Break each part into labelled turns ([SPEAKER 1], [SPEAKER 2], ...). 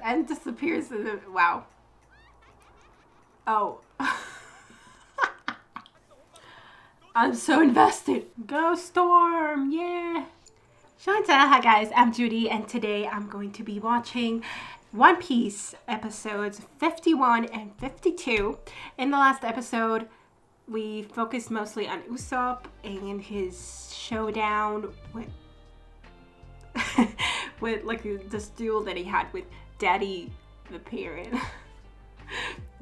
[SPEAKER 1] and disappears in the... Wow. Oh. I'm so invested. Go Storm, yeah. Show&tell, hi guys, I'm Judy, and today I'm going to be watching One Piece episodes 51 and 52. In the last episode, we focused mostly on Usopp and his showdown with with like this duel that he had with Daddy the parent,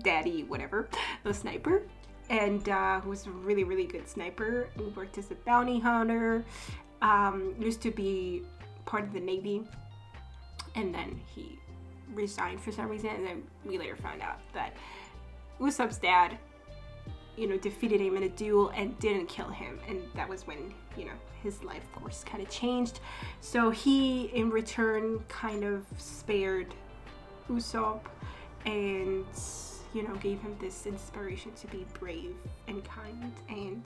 [SPEAKER 1] Daddy whatever, the sniper, and who was a really, really good sniper who worked as a bounty hunter, used to be part of the Navy, and then he resigned for some reason, and then we later found out that Usopp's dad, you know, defeated him in a duel and didn't kill him, and that was when, you know, his life course kind of changed. So he in return kind of spared Usopp and, you know, gave him this inspiration to be brave and kind, and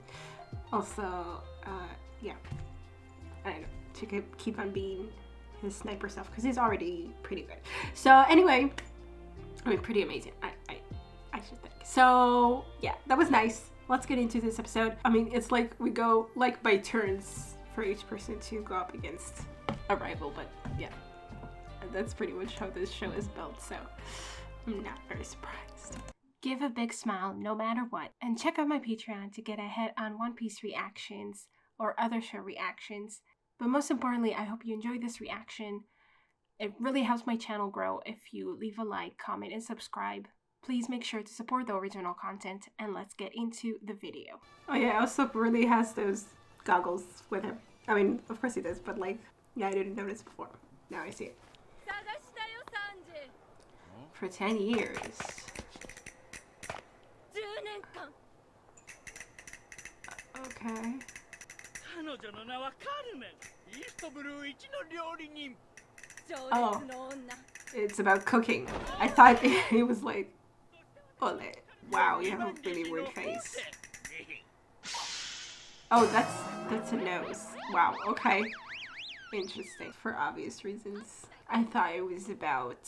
[SPEAKER 1] also yeah, I don't know, to keep on being his sniper self, because he's already pretty good. So anyway, I mean, pretty amazing, I should think. So yeah, that was nice. Let's get into this episode. I mean, it's like we go like by turns for each person to go up against a rival, but yeah, that's pretty much how this show is built, so I'm not very surprised. Give a big smile no matter what, and check out my Patreon to get ahead on One Piece reactions or other show reactions. But most importantly, I hope you enjoyed this reaction. It really helps my channel grow if you leave a like, comment, and subscribe. Please make sure to support the original content, and let's get into the video. Oh yeah, Usopp really has those goggles with him. I mean, of course he does, but like, yeah, I didn't notice before. Now I see it. For 10 years. Okay. Oh, it's about cooking. I thought he was like, oh, wow, you have a really weird face. Oh, that's a nose. Wow, okay. Interesting. For obvious reasons. I thought it was about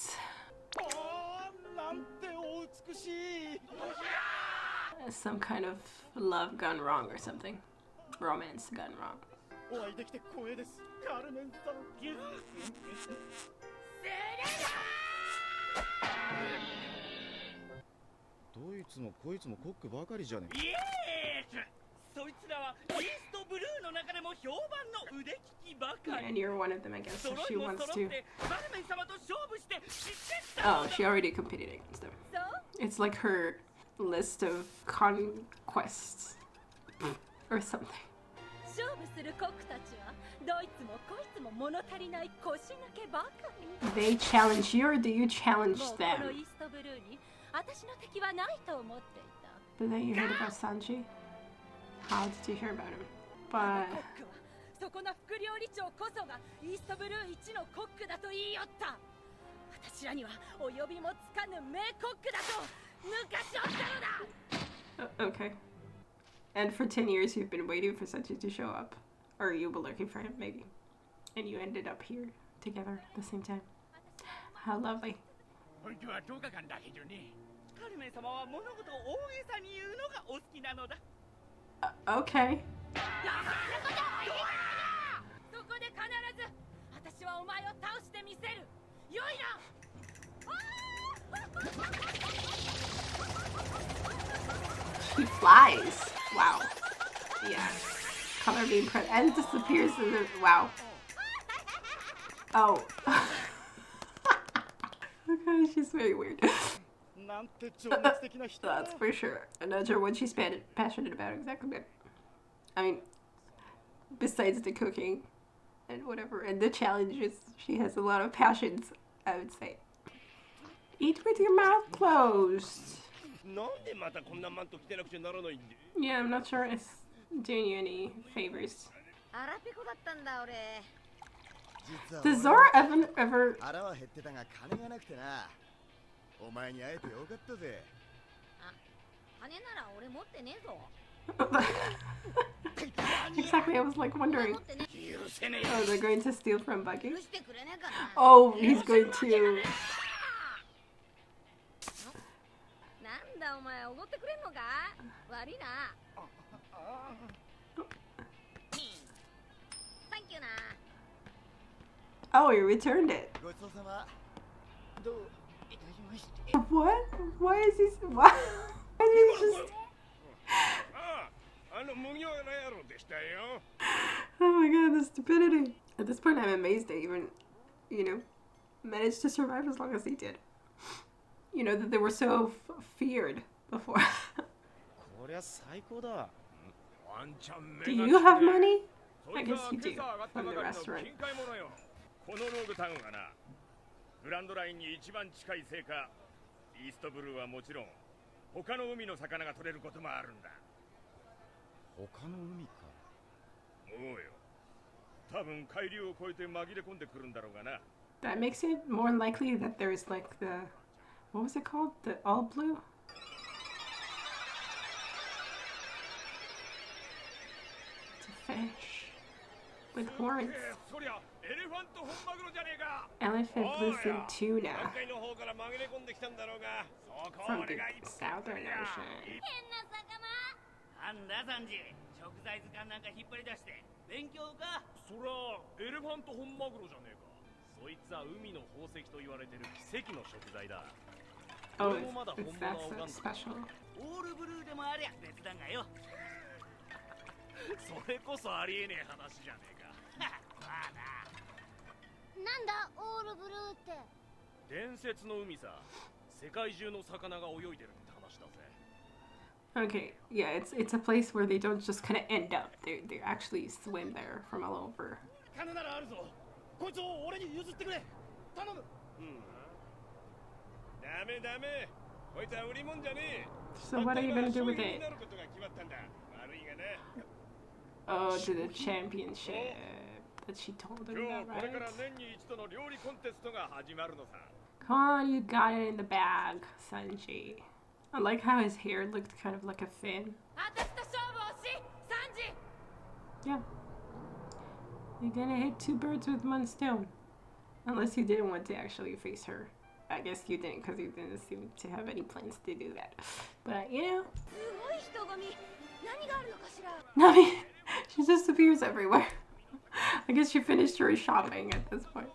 [SPEAKER 1] some kind of love gone wrong or something. Romance gone wrong. Yeah, and you're one of them, I guess, so she wants to... Oh, she already competed against them. It's like her list of conquests or something. They challenge you, or do you challenge them? But then you heard about Sanji? How did you hear about him? But... Okay. And for 10 years you've been waiting for Sanji to show up. Or you were looking for him, maybe. And you ended up here together at the same time. How lovely. Okay. She flies. Wow. Yeah. Color beam print and disappears in the... Wow. Oh. Okay, she's very weird. That's for sure. I'm not sure what she's passionate about exactly, but I mean, besides the cooking and whatever, and the challenges, she has a lot of passions, I would say. Eat with your mouth closed. Yeah, I'm not sure it's doing you any favors. Does Zoro ever... Exactly, I was like wondering. Oh, they're going to steal from Buggy? Oh, he's going to Oh, he returned it. What? Why is he? Why is he just? Oh my god, the stupidity. At this point, I'm amazed they even, managed to survive as long as they did. That they were so feared before. Do you have money? I guess you do, from the restaurant.
[SPEAKER 2] このログタウンはな、グランドラインに一番近いせいか、イーストブルーはもちろん、他の海の魚が取れることもあるんだ。他の海か。おうよ。多分海流を越えて紛れ込んでくるんだろうがな。
[SPEAKER 1] That makes it more likely that there's like the, what was it called? The all blue? It's a fish with horns. Elephant listen tuna from the Southern Ocean. Oh, that's so special.
[SPEAKER 2] それこそありえねえ話じゃねえか。まあな。なんだオールブルーって。伝説の海さ。世界中の魚が泳いでるって話だぜ。
[SPEAKER 1] Okay, yeah, it's a place where they don't just kind of end up. They actually swim there from all over.
[SPEAKER 2] 金ならあるぞ。こいつを俺に譲ってくれ。頼む。ダメダメ。こいつは売り物じゃねえ。
[SPEAKER 1] So what are you gonna do with it? Oh, to the championship that she told him about, right? Come on, you got it in the bag, Sanji. I like how his hair looked kind of like a fin. Yeah. You're gonna hit two birds with one stone. Unless you didn't want to actually face her. I guess you didn't because you didn't seem to have any plans to do that. But, Nami, she just appears everywhere. I guess she finished her shopping at this point.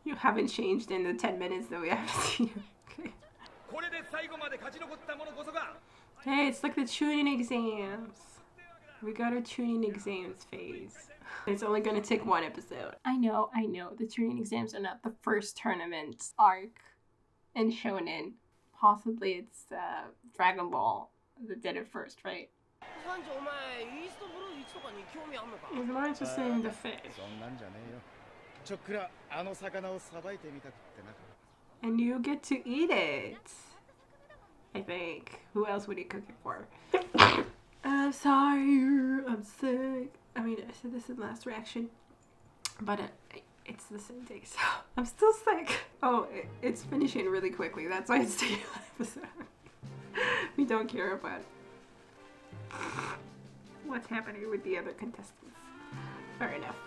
[SPEAKER 1] You haven't changed in the 10 minutes that we haven't seen you. Okay. Hey, it's like the tuning exams. We got our tuning exams phase. It's only gonna take one episode. I know. The tuning exams are not the first tournament arc in Show-nen. Possibly it's Dragon Ball that did it first, right? It's more interesting in the fish. And you get to eat it. I think. Who else would you cook it for? I'm sorry, I'm sick. I mean, I said this in the last reaction, but it's the same day, so I'm still sick. Oh, it's finishing really quickly. That's why it's taking an episode. We don't care about what's happening with the other contestants. Fair enough.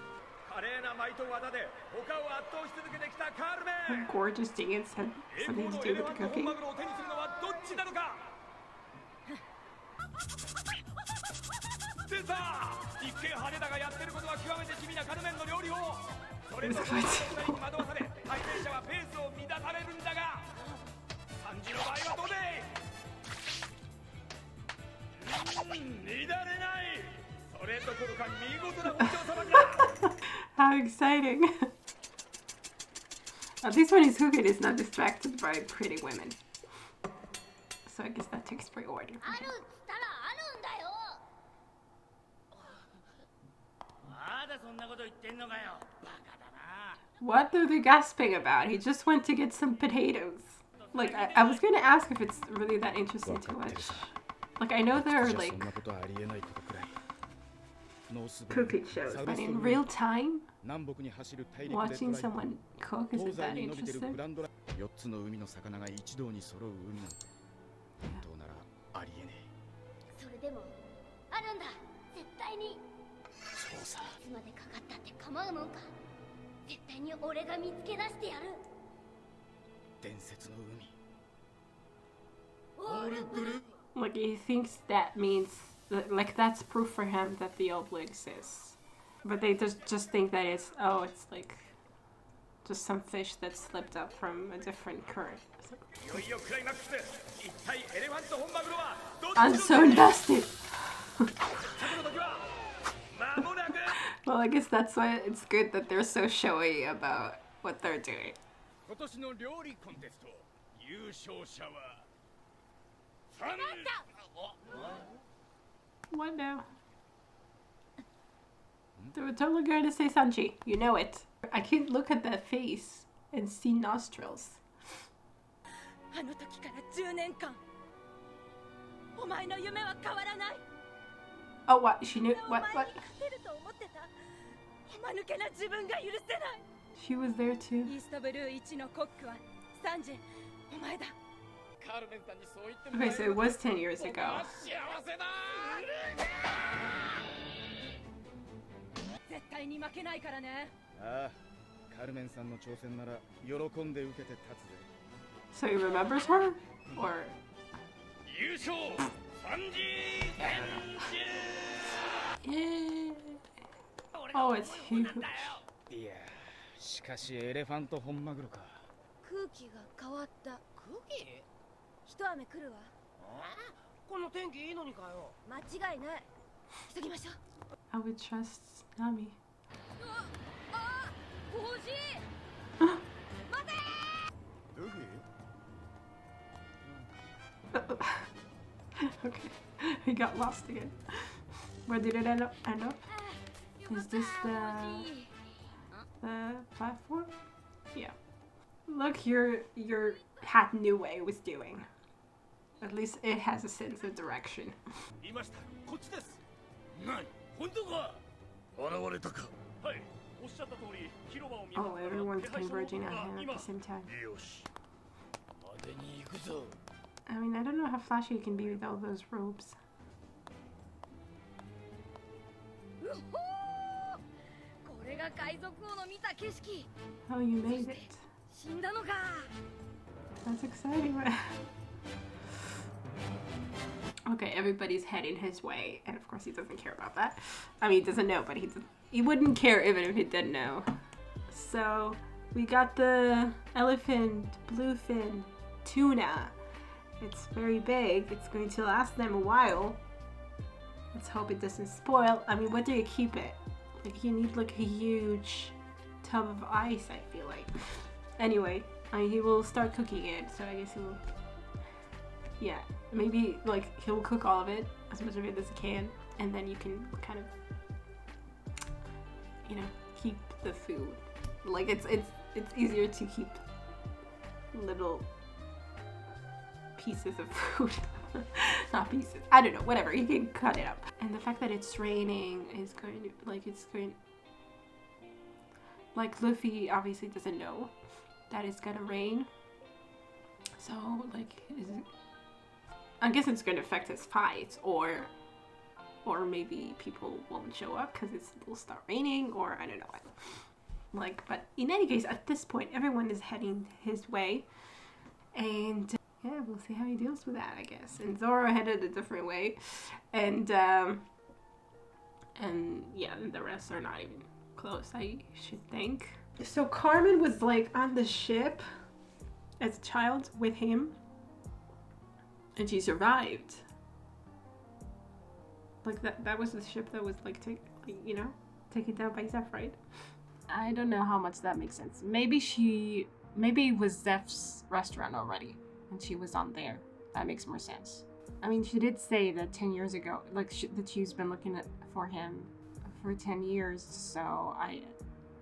[SPEAKER 1] Her gorgeous dance had something to do with the cooking. How exciting. At least when he's cooking, he's not distracted by pretty women. So I guess that takes priority for him. What are they gasping about? He just went to get some potatoes. Like, I was gonna ask if it's really that interesting to watch. Like, I know there are, like, cooking shows, but in real time, watching someone cook, is it that interesting?
[SPEAKER 3] それでもあるんだ絶対にそうさいつまでかかったって構うもんか絶対に俺が見つけ出してやる伝説の海
[SPEAKER 1] Like, he thinks that means, like, that's proof for him that the old blue exists. But they just think that it's like just some fish that slipped up from a different current. I'm so invested. Well, I guess that's why it's good that they're so showy about what they're doing. What now? They were totally going to say Sanji. You know it. I can't look at that face and see nostrils. Oh, what? She knew? What? She was there too. Okay, so it was 10 years ago. So he remembers her? Or... Oh, it's huge.
[SPEAKER 4] しかしエレファント本マグロか
[SPEAKER 3] 空気が変わった空気一雨来るわ
[SPEAKER 5] この天気いいのにかよ
[SPEAKER 3] 間違いない急ぎましょう
[SPEAKER 1] I would trust Nami.
[SPEAKER 3] おじい待て
[SPEAKER 1] Okay, he got lost again. Where did it end up? Is this the platform? Yeah. Look, your hat knew what it was doing. At least it has a sense of direction. Oh, everyone's converging on him at the same time. I mean, I don't know how flashy it can be with all those robes. Oh, you made it. That's exciting. Okay, everybody's heading his way, and of course he doesn't care about that. I mean, he doesn't know, but he wouldn't care even if he did know. So, we got the elephant, bluefin, tuna. It's very big. It's going to last them a while. Let's hope it doesn't spoil. I mean, where do you keep it? Like, you need like a huge tub of ice, I feel like. Anyway, he will start cooking it, so I guess he will... Yeah, maybe like he'll cook all of it, as much of it as he can, and then you can kind of, you know, keep the food. Like, it's easier to keep little pieces of food. Not pieces. I don't know, whatever. You can cut it up. And the fact that it's raining is going to, like, Luffy obviously doesn't know that it's gonna rain. So, like, I guess it's going to affect his fights, or maybe people won't show up because it will start raining, or I don't know what. Like, but in any case, at this point, everyone is heading his way, and yeah, we'll see how he deals with that, I guess. And Zoro headed a different way, and yeah, and the rest are not even close, I should think. So Carmen was like on the ship as a child with him, and she survived. Like that was the ship that was like taken down by Zeph, right? I don't know how much that makes sense. Maybe it was Zeph's restaurant already, and she was on there. That makes more sense. I mean, she did say that 10 years ago, like that she's been looking for him for 10 years. So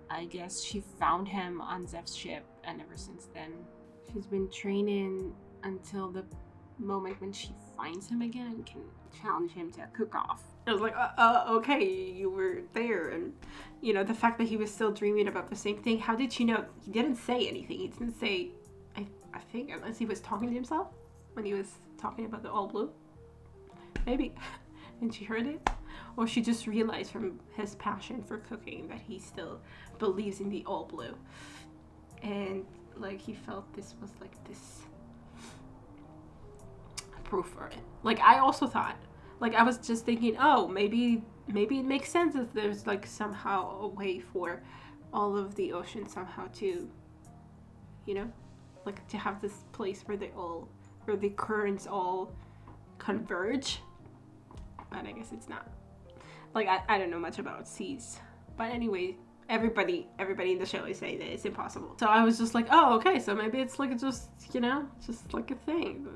[SPEAKER 1] I guess she found him on Zeph's ship, and ever since then, she's been training until the moment when she finds him again and can challenge him to a cook-off. I was like, okay, you were there, and the fact that he was still dreaming about the same thing. How did she know? He didn't say anything. He didn't say, I think, unless he was talking to himself. when he was talking about the all blue? Maybe. And she heard it? Or she just realized from his passion for cooking that he still believes in the all blue. And like he felt this was like this proof for it. Like I also thought, like I was just thinking, oh, maybe it makes sense if there's like somehow a way for all of the ocean somehow to, you know, like to have this place where the currents all converge. But I guess it's not. Like I don't know much about seas. But anyway, everybody in the show is saying that it's impossible. So I was just like, oh, okay, so maybe it's like just, you know, just like a thing.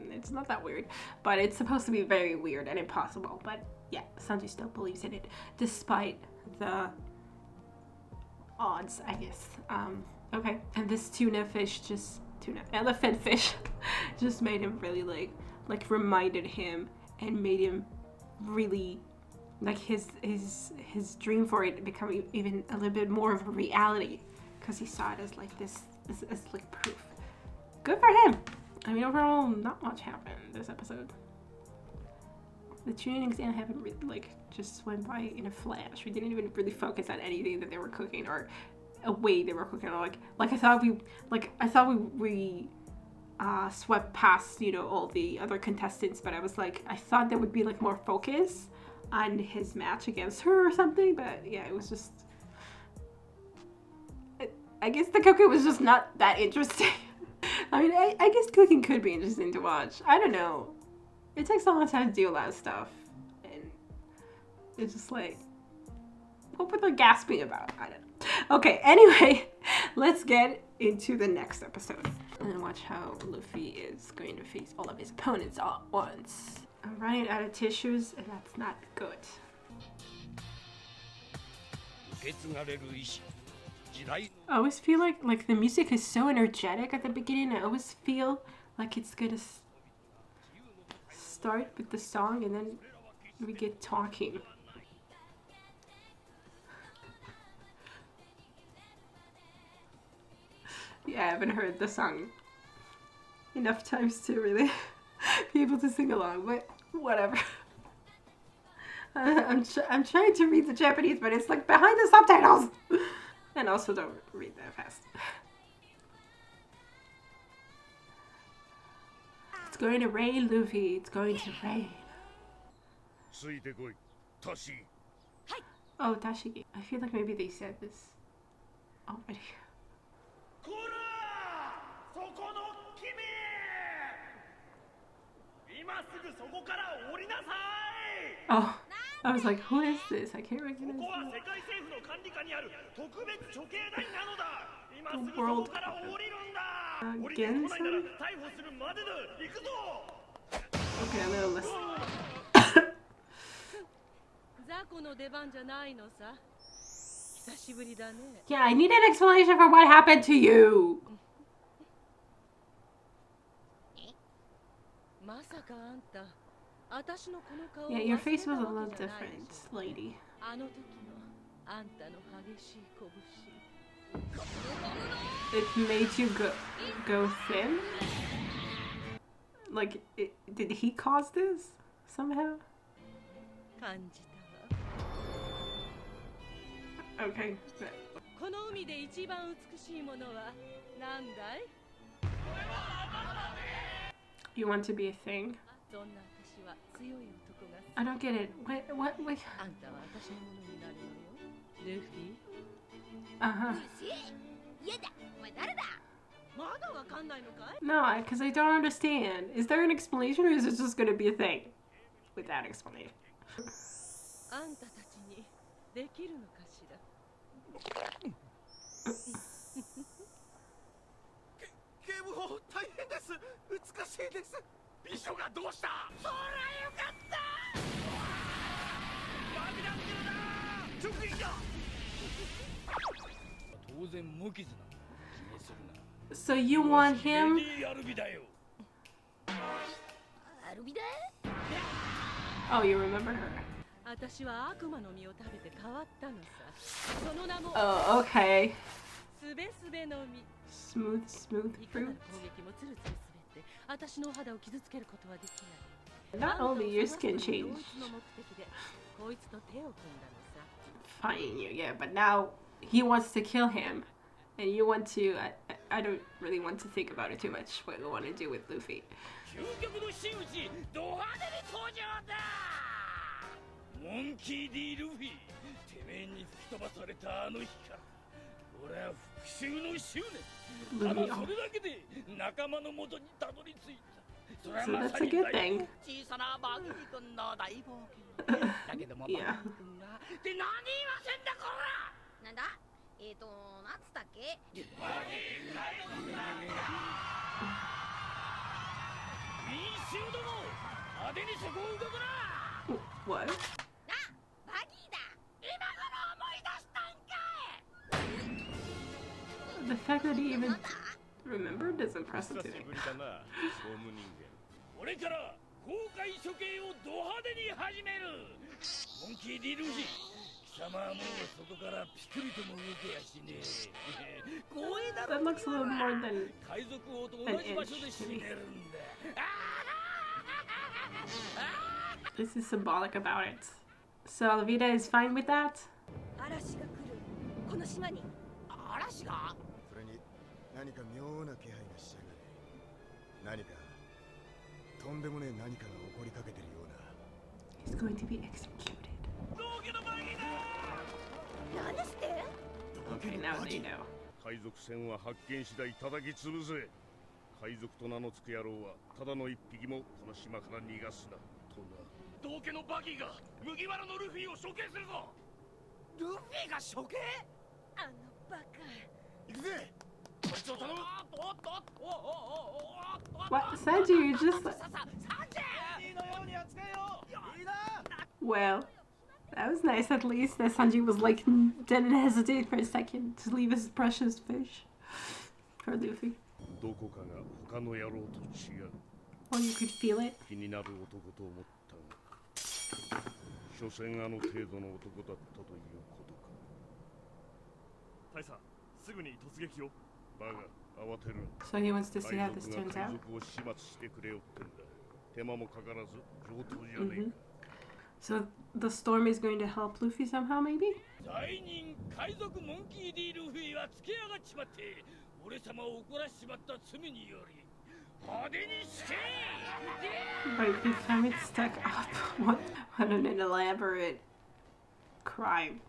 [SPEAKER 1] It's not that weird. But it's supposed to be very weird and impossible. But yeah, Sanji still believes in it, despite the odds, I guess. Okay, and this elephant fish just made him really like reminded him and made him really like his dream for it become even a little bit more of a reality, because he saw it as like this as like proof. Good for him. I mean, overall, not much happened this episode. The tuning exam happened really, like, just went by in a flash. We didn't even really focus on anything that they were cooking or a way they were cooking. Or like I thought we swept past, you know, all the other contestants, but I thought there would be like more focus on his match against her or something. But yeah, it was just, I guess the cooking was just not that interesting. I mean, I guess cooking could be interesting to watch. I don't know. It takes a long time to do a lot of stuff. And it's just like, what were they gasping about? I don't know. Okay, anyway, let's get into the next episode. And watch how Luffy is going to face all of his opponents all at once. I'm running out of tissues, and that's not good. I always feel like the music is so energetic at the beginning. I always feel like it's gonna start with the song and then we get talking. Yeah, I haven't heard the song enough times to really be able to sing along, but whatever. I'm trying to read the Japanese, but it's like behind the subtitles. And also don't read that fast. It's going to rain, Luffy. It's going to rain. Oh, Tashigi. I feel like maybe they said this already. Oh, I was like, who is this? I can't recognize this. The world against him? Okay, I'm gonna listen. Yeah, I need an explanation for what happened to you. Yeah, your face was a little different, lady. It made you go thin? Like, did he cause this somehow? Okay. You want to be a thing? I don't get it. What? Uh-huh. No, because I don't understand. Is there an explanation, or is it just going to be a thing without explanation? So you want him? Oh, you remember her. Oh, okay. Smooth fruit. Not only your skin changed. Fighting you, yeah, but now he wants to kill him. And you want to, I don't really want to think about it too much, what you want to do with Luffy.
[SPEAKER 2] モンキー D ルフィ、てめえに吹き飛ばされたあの日から俺は復讐の執念、ただそれだけで仲間の元にたどり着いた。それはまさに小さなバギー君の大冒険だけどもバギー君がって何言いませんだこら。
[SPEAKER 3] なんだなんつったっけ。
[SPEAKER 2] 民衆ども派手にそこを動くな。
[SPEAKER 1] What?
[SPEAKER 3] な、バギーだ。今頃思い出したんかい。
[SPEAKER 1] The fact that he even remembered is impressive to me.
[SPEAKER 2] これから公開処刑をド派手に始める。モンキー D ルフィ、貴様はもうそこからピクリとも動けやしねえ。光栄だろ。
[SPEAKER 1] That looks a little more than
[SPEAKER 2] 海賊王と同じ場所で死ねるんだ。
[SPEAKER 1] This is symbolic about it. So Alvida is fine with that?
[SPEAKER 3] 嵐が来る。この島に。
[SPEAKER 2] 嵐が？
[SPEAKER 6] それに何か妙な気配がしやがれ。何かとんでもねえ何かが起こりかけてるような。
[SPEAKER 1] He's going to be executed.
[SPEAKER 3] なんですって？
[SPEAKER 1] Okay, now they know.
[SPEAKER 2] 海賊船は発見次第叩き潰せ。海賊と名の付く野郎はただの一匹もこの島から逃がすな。とな。道家のバギーが麦わらのルフィを処刑するぞ。ルフィが処刑？
[SPEAKER 3] あのバカ。
[SPEAKER 2] 行くぜ。こいつを頼む。
[SPEAKER 1] What? Sanji, you just... Well, that was nice at least that Sanji was like, didn't hesitate for a second to leave his precious fish for Luffy.
[SPEAKER 2] どこかが他の野郎と違う。
[SPEAKER 1] Well, you could feel it.
[SPEAKER 2] 気になる男と思ったが、所詮あの程度の男だったということか。大佐、すぐに突撃を。バカ、慌てる。
[SPEAKER 1] So he wants to see how this turns out.
[SPEAKER 2] 海賊を始末してくれよってんだ。手間もかからず上等じゃねえか。
[SPEAKER 1] So the storm is going to help Luffy somehow, maybe?
[SPEAKER 2] 罪人海賊モンキー D ルフィはつけ上がっちまって、俺様を怒らしちまった罪により。
[SPEAKER 1] Right, becoming stuck up. What an elaborate crime.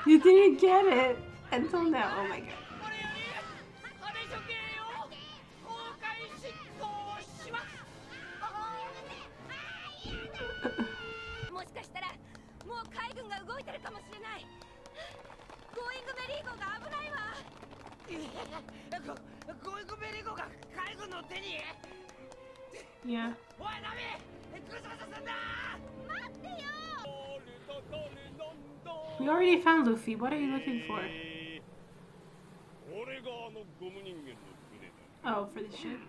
[SPEAKER 1] You didn't get it until now. Oh my god. Yeah. We already found Luffy. What are you looking for? Oh, for the ship.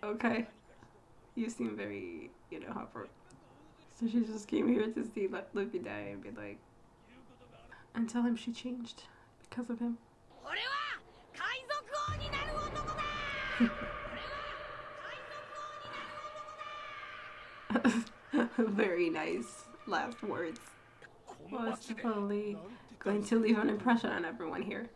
[SPEAKER 1] Okay. You seem very, hopper. So she just came here to see Luffy die and be like, and tell him she changed because of him. Very nice last words. Well, it's definitely going to leave an impression on everyone here.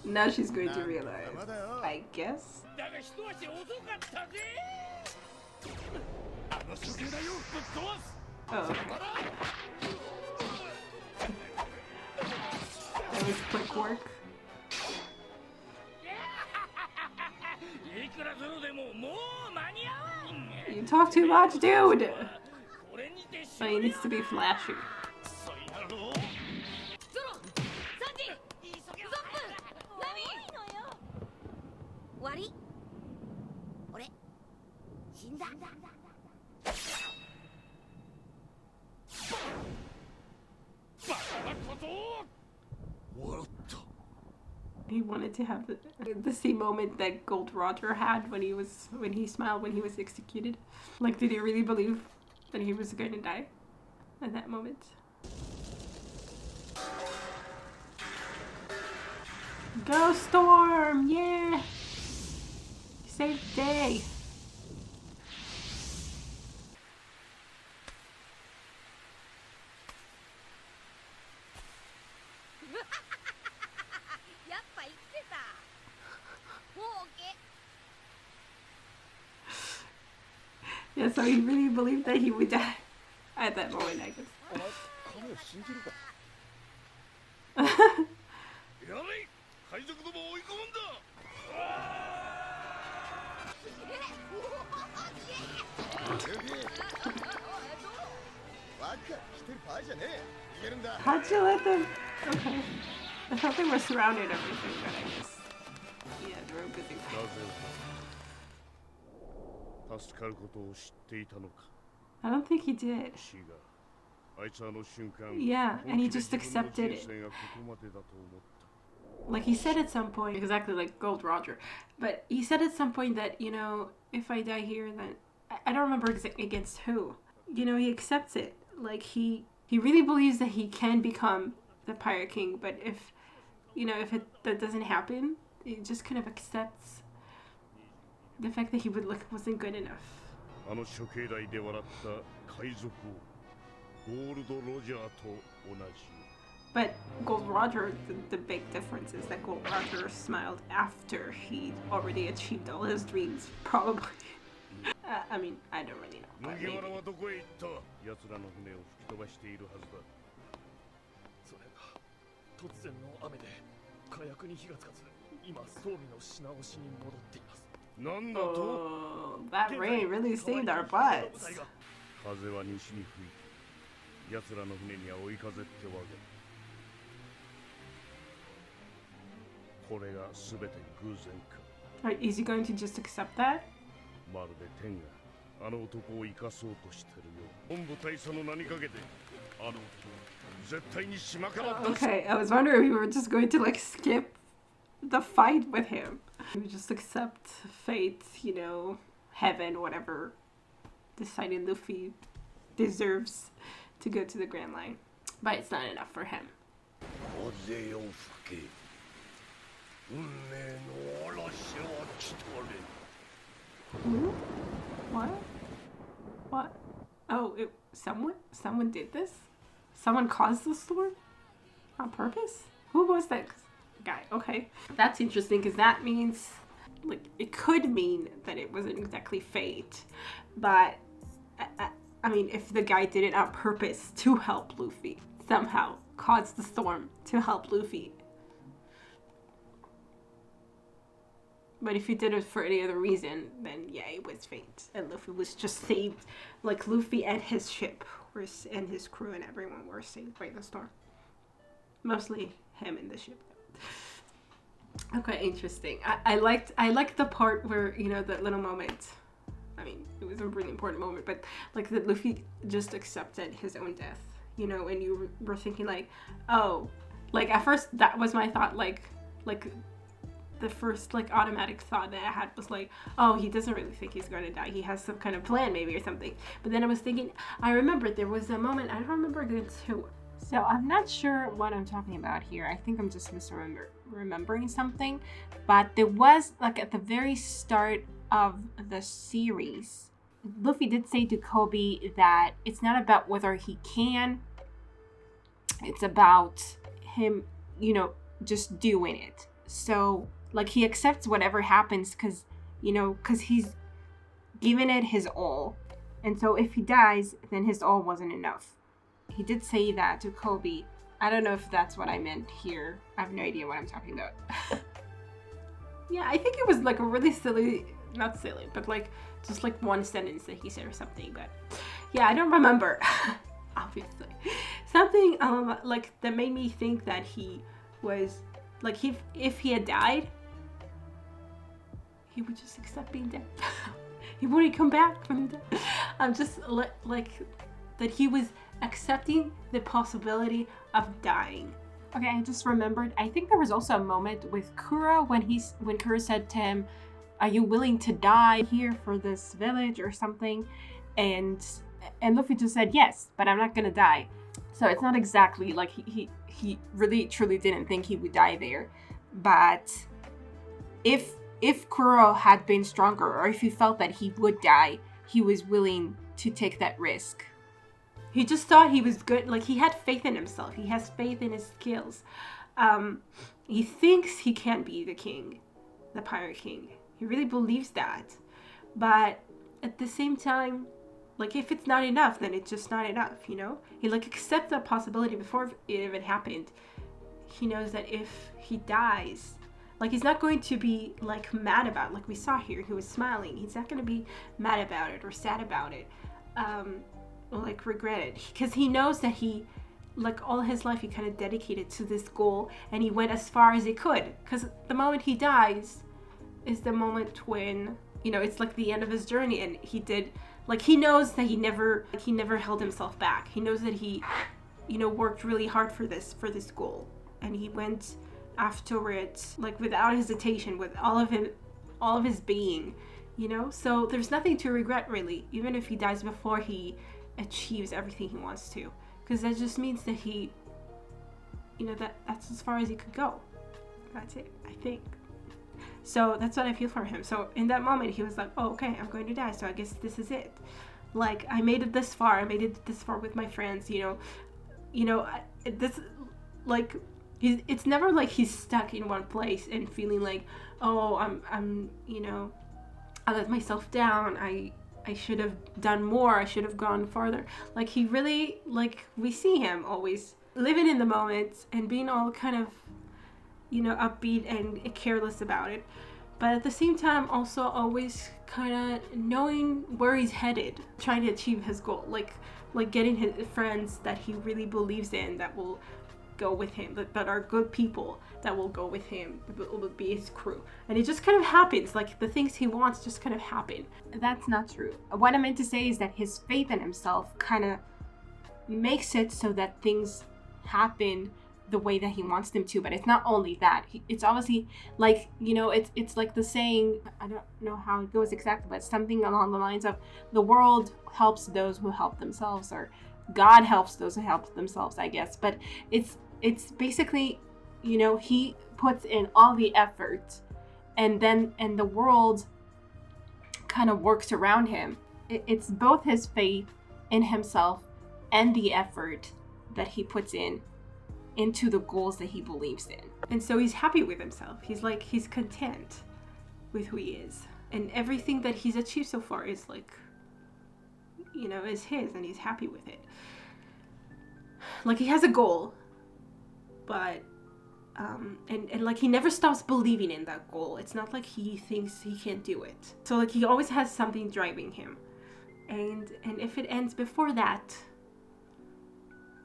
[SPEAKER 1] Now she's going to realize, I guess. Oh. That was quick work. You talk too much, dude! But he needs to be flashy.
[SPEAKER 3] ゾロ、サンジ、ゾップ、ナミ。終わり？俺、死んだ。
[SPEAKER 1] He wanted to have the same moment that Gold Roger had when he smiled when he was executed. Like, did he really believe that he was going to die at that moment? Go Storm! Yeah! Save the day! Yeah, so he really believed that he would die at that moment, I guess.
[SPEAKER 2] やれ海賊どもを追い込むんだ
[SPEAKER 6] バカ来てる場合じゃねえ逃げるんだ
[SPEAKER 1] How'd you let them? Okay. I thought they were surrounded and everything, but I guess. Yeah, they were busy.
[SPEAKER 2] 助かることを知っていたのか
[SPEAKER 1] I don't think he did.
[SPEAKER 2] 死があいつあの瞬間
[SPEAKER 1] Yeah, and he just accepted it.
[SPEAKER 2] 人生がここまでだと思った
[SPEAKER 1] Like he said at some point, exactly like Gold Roger, but he said at some point that, you know, if I die here, then I don't remember against who. You know, he accepts it. Like he really believes that he can become the Pirate King, but if, you know, if that doesn't happen, he just kind of accepts the fact that he wasn't good enough.
[SPEAKER 2] あの処刑台で笑った海賊王ゴールド・ロジャーと同じ
[SPEAKER 1] But Gold Roger, the big difference is that Gold Roger smiled after he already achieved all his dreams, probably. I mean, I don't really know. But
[SPEAKER 2] 麦わら
[SPEAKER 1] maybe.
[SPEAKER 2] はどこへ行った奴らの船を吹き飛ばしているはずだ
[SPEAKER 7] それが突然の雨で火薬に火がつかず今装備の品押しに戻っています
[SPEAKER 2] なんだと
[SPEAKER 1] Oh, that rain really saved our butts.
[SPEAKER 2] 風は西に吹いて奴らの船には追い風ってわけこれが全て偶然か
[SPEAKER 1] Is he going to just accept that?
[SPEAKER 2] まるで天があの男を生かそうとしてるよ本部大佐の名にかけてあの男絶対に島から出す
[SPEAKER 1] Okay, I was wondering if we were just going to like skip the fight with him. We would just accept fate, you know, heaven, whatever. Deciding Luffy deserves to go to the Grand Line. But it's not enough for him.
[SPEAKER 2] 風よ吹け運命の嵐は来たれ
[SPEAKER 1] Who? What? What? Oh, someone did this? Someone caused the storm? On purpose? Who was that guy? Okay. That's interesting because that means, like, it could mean that it wasn't exactly fate. But, I mean, if the guy did it on purpose to help Luffy, somehow caused the storm to help Luffy. But if he did it for any other reason, then yeah, it was fate. And Luffy was just saved. Like, Luffy and his ship and his crew and everyone were saved by the storm. Mostly him and the ship. Okay, interesting. I liked the part where, you know, that little moment. I mean, it was a really important moment, but like that Luffy just accepted his own death. You know, and you were thinking like, oh, like at first that was my thought, like the first like automatic thought that I had was like, oh, he doesn't really think he's going to die. He has some kind of plan maybe or something. But then I was thinking, I remembered there was a moment, I don't remember against who. So I'm not sure what I'm talking about here. I think I'm just remembering something. But there was like at the very start of the series, Luffy did say to Kobe that it's not about whether he can, it's about him, you know, just doing it. So like he accepts whatever happens because, you know, because he's given it his all. And so if he dies, then his all wasn't enough. He did say that to Kobe. I don't know if that's what I meant here. I have no idea what I'm talking about. Yeah, I think it was like a really silly, not silly, but like just like one sentence that he said or something. But Yeah, I don't remember. Obviously. Something like that made me think that he was like if he had died, he would just accept being dead. He wouldn't come back when he died. I'm just like that he was accepting the possibility of dying. Okay, I just remembered. I think there was also a moment with Kuro when Kuro said to him, "Are you willing to die here for this village or something?" And Luffy just said, "Yes, but I'm not gonna die." So it's not exactly like he really truly didn't think he would die there. But if Kuro had been stronger, or if he felt that he would die, he was willing to take that risk. He just thought he was good. Like, he had faith in himself. He has faith in his skills. He thinks he can be the king, the Pirate King. He really believes that. But at the same time, like, if it's not enough, then it's just not enough, you know? He, like, accepts that possibility before it even happened. He knows that if he dies, like, he's not going to be, like, mad about it. Like we saw here, he was smiling. He's not going to be mad about it or sad about it. Or, like, regret it. Because he knows that he, like, all his life he kind of dedicated to this goal. And he went as far as he could. Because the moment he dies is the moment when, you know, it's like the end of his journey. And he did, like, he knows that he never held himself back. He knows that he, you know, worked really hard for this goal. And he went after it, like, without hesitation, with all of his being, you know? So there's nothing to regret, really, even if he dies before he achieves everything he wants to. Because that just means that he, you know, that's as far as he could go. That's it, I think. So that's what I feel for him. So in that moment, he was like, oh, okay, I'm going to die, so I guess this is it. Like, I made it this far. I made it this far with my friends, you know, this, like, it's never like he's stuck in one place and feeling like, oh, I'm, you know, I let myself down. I should have done more. I should have gone farther. Like, he really, like, we see him always living in the moment and being all kind of, you know, upbeat and careless about it. But at the same time, also always kind of knowing where he's headed, trying to achieve his goal. Like getting his friends that he really believes in that will go with him, that are good people that will go with him, will be his crew. And it just kind of happens, like the things he wants just kind of happen. That's not true. What I meant to say is that his faith in himself kind of makes it so that things happen the way that he wants them to. But it's not only that, it's obviously like, you know, it's like the saying, I don't know how it goes exactly, but something along the lines of the world helps those who help themselves, or God helps those who help themselves, I guess. But it's basically, you know, he puts in all the effort and the world kind of works around him. It's both his faith in himself and the effort that he puts into the goals that he believes in. And so he's happy with himself. He's content with who he is. And everything that he's achieved so far is like, you know, is his, and he's happy with it. Like, he has a goal, but and like he never stops believing in that goal. It's not like he thinks he can't do it. So like he always has something driving him. And if it ends before that,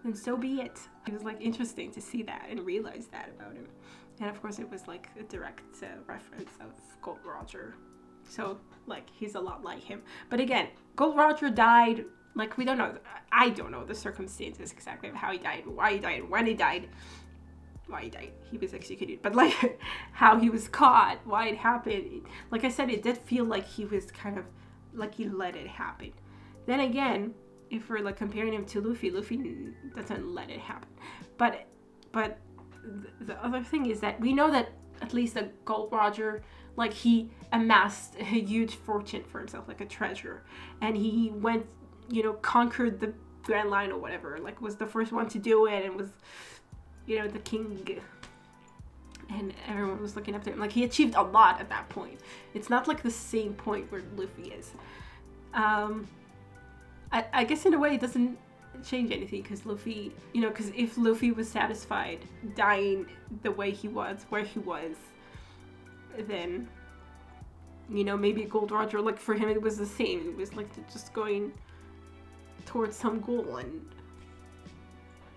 [SPEAKER 1] then so be it. It was like interesting to see that and realize that about him. And of course it was like a direct reference of Gold Roger. So like he's a lot like him. But again, Gold Roger died, like we don't know, I don't know the circumstances exactly of how he died, why he died, when he died. Why he died, he was executed, but like how he was caught, why it happened. Like I said, it did feel like he was kind of like he let it happen. Then again, if we're like comparing him to Luffy doesn't let it happen. But the other thing is that we know that at least the Gold Roger, like he amassed a huge fortune for himself, like a treasure, and he went, you know, conquered the Grand Line or whatever, like was the first one to do it, and was, you know, the king, and everyone was looking up to him. Like he achieved a lot at that point. It's not like the same point where Luffy is. I guess in a way it doesn't change anything, because Luffy, you know, because if Luffy was satisfied dying the way he was, where he was, then, you know, maybe Gold Roger, like for him it was the same. It was like just going, towards some goal, and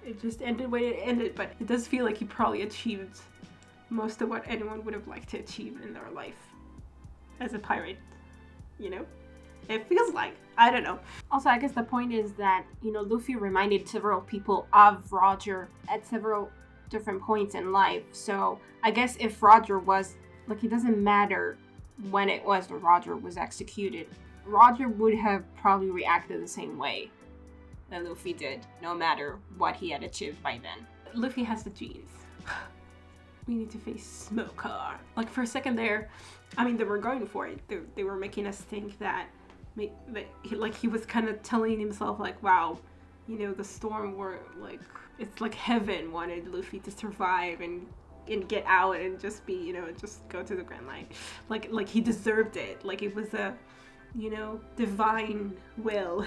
[SPEAKER 1] it just ended when it ended. But it does feel like he probably achieved most of what anyone would have liked to achieve in their life as a pirate, you know? It feels like, I don't know. Also, I guess the point is that, you know, Luffy reminded several people of Roger at several different points in life. So I guess if Roger was, like, it doesn't matter when it was that Roger was executed, Roger would have probably reacted the same way that Luffy did, no matter what he had achieved by then. Luffy has the genes. We need to face Smoker. Like, for a second there, I mean, they were going for it. They were making us think that he was kind of telling himself, like, wow, you know, the storm were, like, it's like heaven wanted Luffy to survive and get out and just be, you know, just go to the Grand Line. Like he deserved it. Like, it was a, you know, divine will.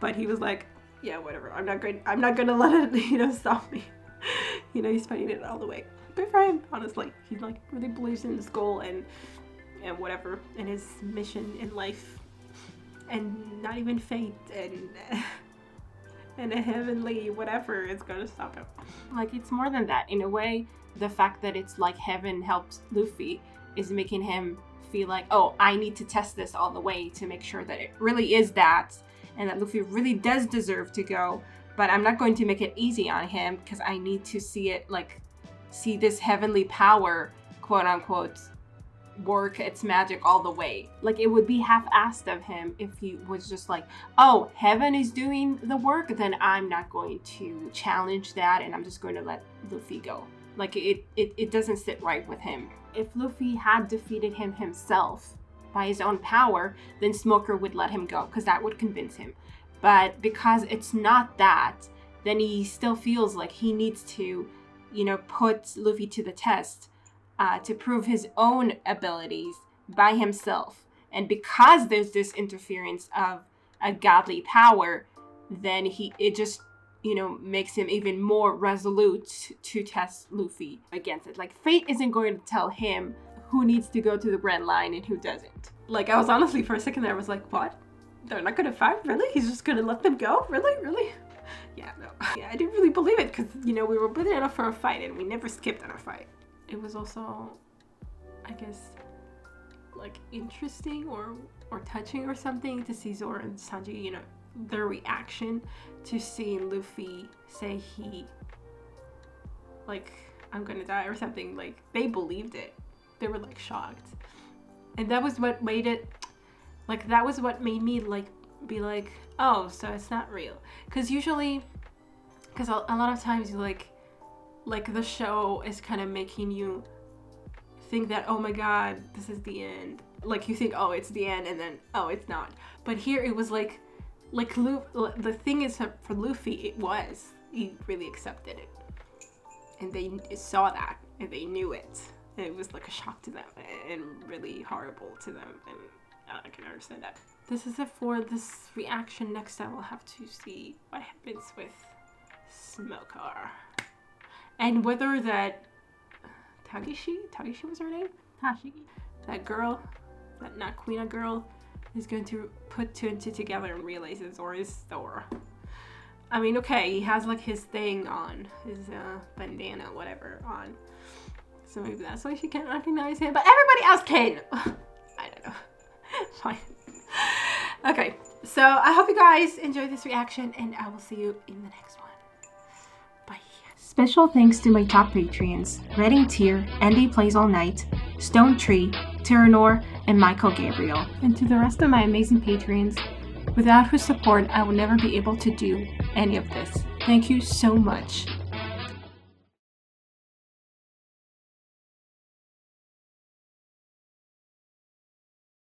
[SPEAKER 1] But he was like, yeah, whatever. I'm not going to let it, you know, stop me. You know, he's fighting it all the way. Good for him, honestly. He, like, really believes in his goal and whatever, and his mission in life. And not even fate and a heavenly whatever is gonna stop him. Like, it's more than that. In a way, the fact that it's like heaven helps Luffy is making him feel like, oh, I need to test this all the way to make sure that it really is that, and that Luffy really does deserve to go, but I'm not going to make it easy on him because I need to see it, like, see this heavenly power, quote unquote, work its magic all the way. Like, it would be half-assed of him if he was just like, oh, heaven is doing the work, then I'm not going to challenge that and I'm just going to let Luffy go. Like, it doesn't sit right with him. If Luffy had defeated him himself by his own power, then Smoker would let him go because that would convince him. But because it's not that, then he still feels like he needs to, you know, put Luffy to the test to prove his own abilities by himself. And because there's this interference of a godly power, then it just, you know, makes him even more resolute to test Luffy against it. Like, fate isn't going to tell him who needs to go to the Grand Line and who doesn't. Like, I was honestly, for a second there, I was like, what? They're not gonna fight? Really? He's just gonna let them go? Really? Yeah, no. Yeah, I didn't really believe it because, you know, we were put in for a fight and we never skipped on a fight. It was also, I guess, like, interesting or touching or something to see Zoro and Sanji, you know, their reaction to seeing Luffy say he, like, I'm gonna die or something. Like, they believed it. They were, like, shocked. And that was what made it, like, that was what made me, like, be like, oh, so it's not real. Because usually, because a lot of times, like the show is kind of making you think that, oh my god, this is the end. Like, you think, oh, it's the end, and then, oh, it's not. But here it was like the thing is, for Luffy, he really accepted it. And they saw that, and they knew it. And it was like a shock to them, and really horrible to them, and I can understand that. This is it for this reaction. Next time we'll have to see what happens with Smoker. And whether that Tagishi was her name? Tashigi. That girl, that Nakuina girl, is going to put two and two together and realize it's Zoro. I mean, okay, he has, like, his thing on, his bandana, whatever, on. So maybe that's why she can't recognize him, but everybody else can! I don't know. Fine. Okay, so I hope you guys enjoyed this reaction, and I will see you in the next one. Bye. Special thanks to my top Patreons, Redding Tier, Andy Plays All Night, Stone Tree, Tyranor, and Michael Gabriel. And to the rest of my amazing Patreons, without whose support I would never be able to do any of this. Thank you so much.